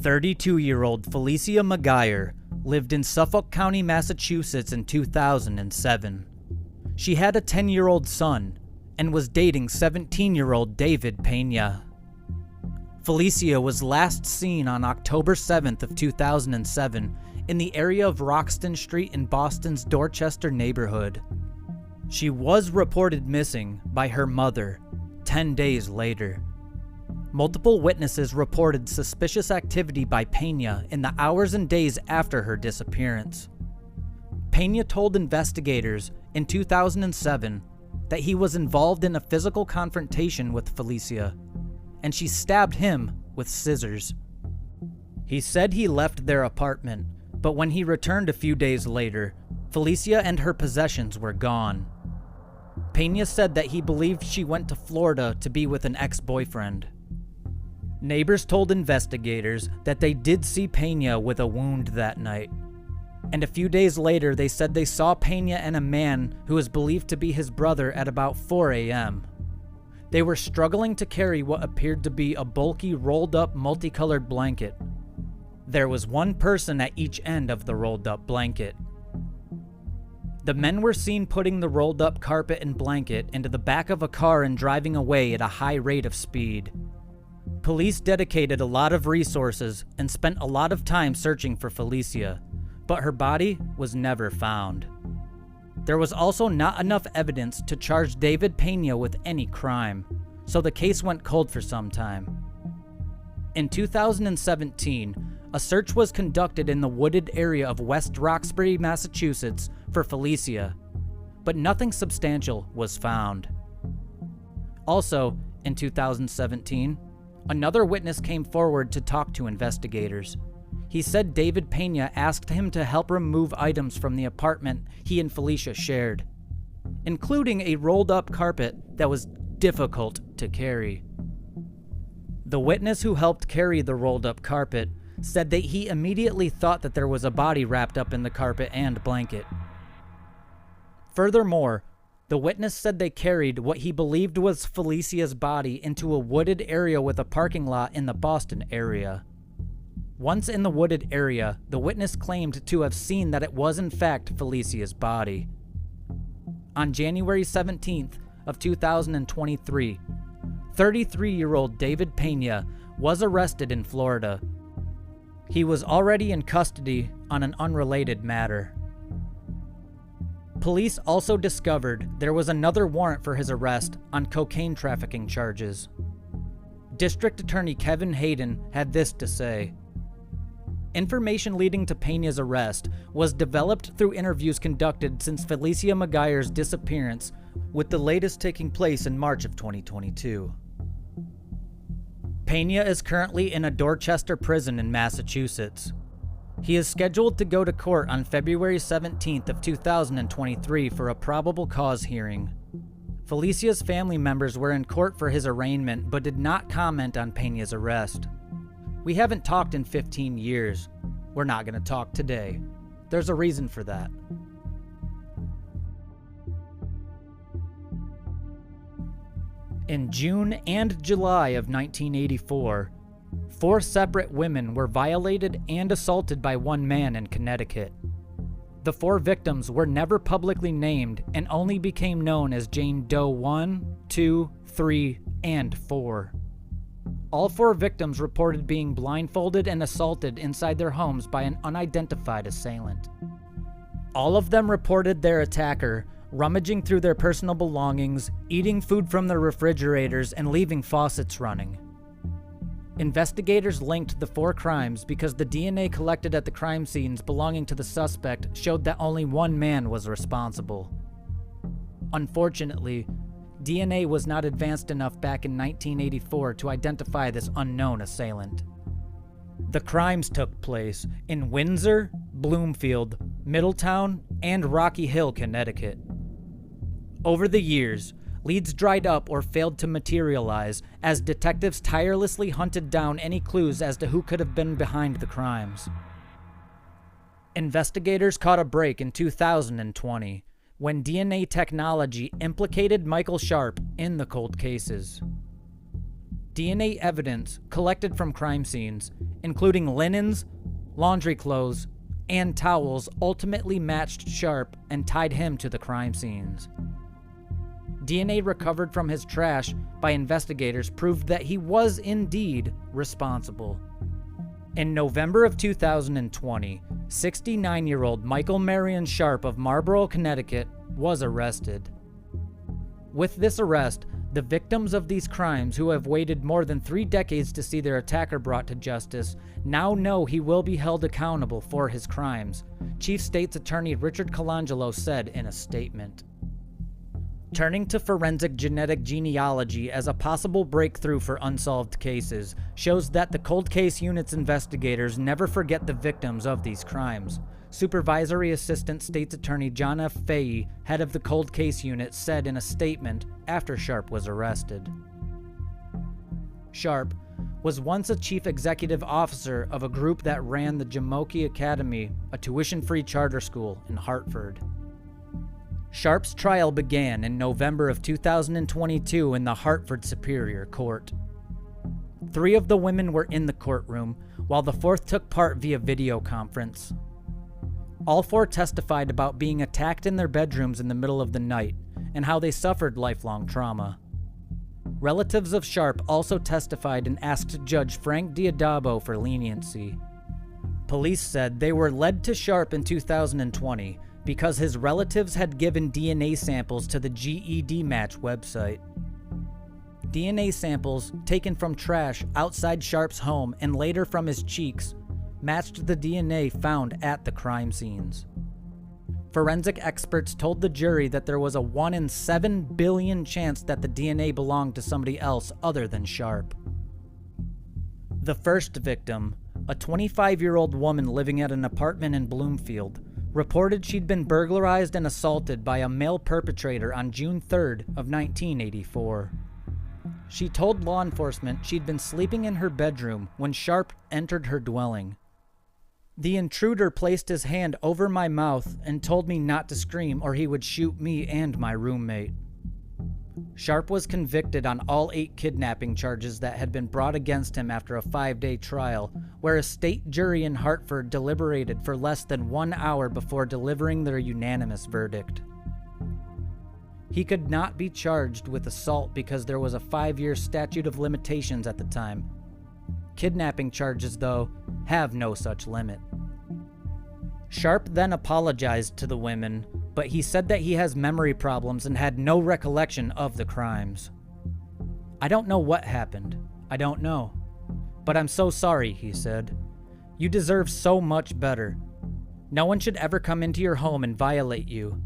32-year-old Felicia McGuyer lived in Suffolk County, Massachusetts in 2007. She had a 10-year-old son and was dating 17-year-old David Pena. Felicia was last seen on October 7th of 2007 in the area of Roxton Street in Boston's Dorchester neighborhood. She was reported missing by her mother 10 days later. Multiple witnesses reported suspicious activity by Pena in the hours and days after her disappearance. Pena told investigators in 2007 that he was involved in a physical confrontation with Felicia, and she stabbed him with scissors. He said he left their apartment, but when he returned a few days later, Felicia and her possessions were gone. Pena said that he believed she went to Florida to be with an ex-boyfriend. Neighbors told investigators that they did see Pena with a wound that night, and a few days later they said they saw Pena and a man who is believed to be his brother at about 4 a.m. They were struggling to carry what appeared to be a bulky, rolled-up, multicolored blanket. There was one person at each end of the rolled-up blanket. The men were seen putting the rolled-up carpet and blanket into the back of a car and driving away at a high rate of speed. Police dedicated a lot of resources and spent a lot of time searching for Felicia, but her body was never found. There was also not enough evidence to charge David Pena with any crime, so the case went cold for some time. In 2017, a search was conducted in the wooded area of West Roxbury, Massachusetts for Felicia, but nothing substantial was found. Also, in 2017, another witness came forward to talk to investigators. He said David Pena asked him to help remove items from the apartment he and Felicia shared, including a rolled-up carpet that was difficult to carry. The witness who helped carry the rolled-up carpet said that he immediately thought that there was a body wrapped up in the carpet and blanket. Furthermore, the witness said they carried what he believed was Felicia's body into a wooded area with a parking lot in the Boston area. Once in the wooded area, the witness claimed to have seen that it was in fact Felicia's body. On January 17th of 2023, 33-year-old David Pena was arrested in Florida. He was already in custody on an unrelated matter. Police also discovered there was another warrant for his arrest on cocaine trafficking charges. District Attorney Kevin Hayden had this to say: "Information leading to Pena's arrest was developed through interviews conducted since Felicia McGuyer's disappearance, with the latest taking place in March of 2022. Pena is currently in a Dorchester prison in Massachusetts. He is scheduled to go to court on February 17th of 2023 for a probable cause hearing. Felicia's family members were in court for his arraignment but did not comment on Pena's arrest. We haven't talked in 15 years. We're not going to talk today. There's a reason for that." In June and July of 1984, 4 separate women were violated and assaulted by one man in Connecticut. The 4 victims were never publicly named and only became known as Jane Doe 1, 2, 3, and 4. All 4 victims reported being blindfolded and assaulted inside their homes by an unidentified assailant. All of them reported their attacker rummaging through their personal belongings, eating food from their refrigerators, and leaving faucets running. Investigators linked the 4 crimes because the DNA collected at the crime scenes belonging to the suspect showed that only one man was responsible. Unfortunately, DNA was not advanced enough back in 1984 to identify this unknown assailant. The crimes took place in Windsor, Bloomfield, Middletown, and Rocky Hill, Connecticut. Over the years, leads dried up or failed to materialize as detectives tirelessly hunted down any clues as to who could have been behind the crimes. Investigators caught a break in 2020 when DNA technology implicated Michael Sharpe in the cold cases. DNA evidence collected from crime scenes, including linens, laundry clothes, and towels, ultimately matched Sharpe and tied him to the crime scenes. DNA recovered from his trash by investigators proved that he was indeed responsible. In November of 2020, 69-year-old Michael Marion Sharpe of Marlborough, Connecticut, was arrested. With this arrest, the victims of these crimes, who have waited more than 3 decades to see their attacker brought to justice, now know he will be held accountable for his crimes, Chief State's Attorney Richard Colangelo said in a statement. Turning to forensic genetic genealogy as a possible breakthrough for unsolved cases shows that the cold case unit's investigators never forget the victims of these crimes. Supervisory Assistant State's Attorney John F. Fahey, head of the cold case unit, said in a statement after Sharpe was arrested. Sharpe was once a chief executive officer of a group that ran the Jamoke Academy, a tuition-free charter school in Hartford. Sharpe's trial began in November of 2022 in the Hartford Superior Court. 3 of the women were in the courtroom, while the 4th took part via video conference. All 4 testified about being attacked in their bedrooms in the middle of the night and how they suffered lifelong trauma. Relatives of Sharpe also testified and asked Judge Frank Diodabo for leniency. Police said they were led to Sharpe in 2020 because his relatives had given DNA samples to the GED Match website. DNA samples taken from trash outside Sharpe's home and later from his cheeks matched the DNA found at the crime scenes. Forensic experts told the jury that there was a 1 in 7 billion chance that the DNA belonged to somebody else other than Sharpe. The first victim, a 25-year-old woman living at an apartment in Bloomfield, reported she'd been burglarized and assaulted by a male perpetrator on June 3rd of 1984. She told law enforcement she'd been sleeping in her bedroom when Sharpe entered her dwelling. The intruder placed his hand over my mouth and told me not to scream or he would shoot me and my roommate. Sharpe was convicted on all 8 kidnapping charges that had been brought against him after a 5-day trial, where a state jury in Hartford deliberated for less than 1 hour before delivering their unanimous verdict. He could not be charged with assault because there was a 5-year statute of limitations at the time. Kidnapping charges, though, have no such limit. Sharpe then apologized to the women, but he said that he has memory problems and had no recollection of the crimes. "I don't know what happened. I don't know. But I'm so sorry," he said. "You deserve so much better. No one should ever come into your home and violate you.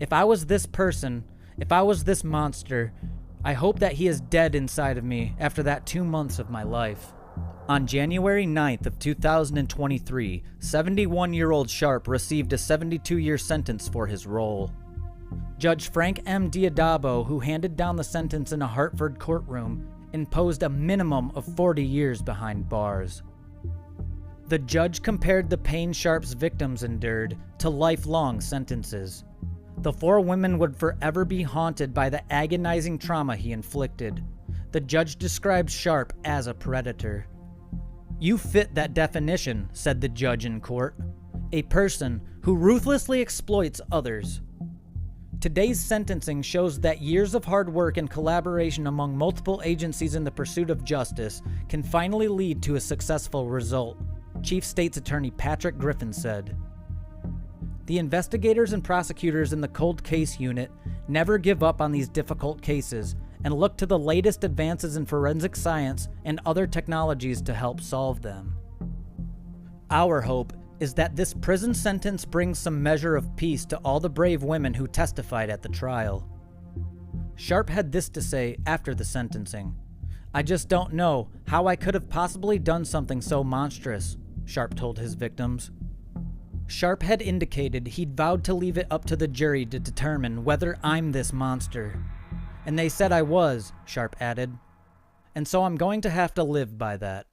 If I was this person, if I was this monster, I hope that he is dead inside of me after that 2 months of my life." On January 9th of 2023, 71-year-old Sharpe received a 72-year sentence for his role. Judge Frank M. Diodabo, who handed down the sentence in a Hartford courtroom, imposed a minimum of 40 years behind bars. The judge compared the pain Sharpe's victims endured to lifelong sentences. The 4 women would forever be haunted by the agonizing trauma he inflicted. The judge described Sharpe as a predator. "You fit that definition," said the judge in court. "A person who ruthlessly exploits others." Today's sentencing shows that years of hard work and collaboration among multiple agencies in the pursuit of justice can finally lead to a successful result, Chief State's Attorney Patrick Griffin said. The investigators and prosecutors in the cold case unit never give up on these difficult cases and look to the latest advances in forensic science and other technologies to help solve them. Our hope is that this prison sentence brings some measure of peace to all the brave women who testified at the trial. Sharpe had this to say after the sentencing. "I just don't know how I could have possibly done something so monstrous," Sharpe told his victims. Sharpe had indicated he'd vowed to leave it up to the jury to determine whether I'm this monster. "And they said I was," Sharpe added. "And so I'm going to have to live by that."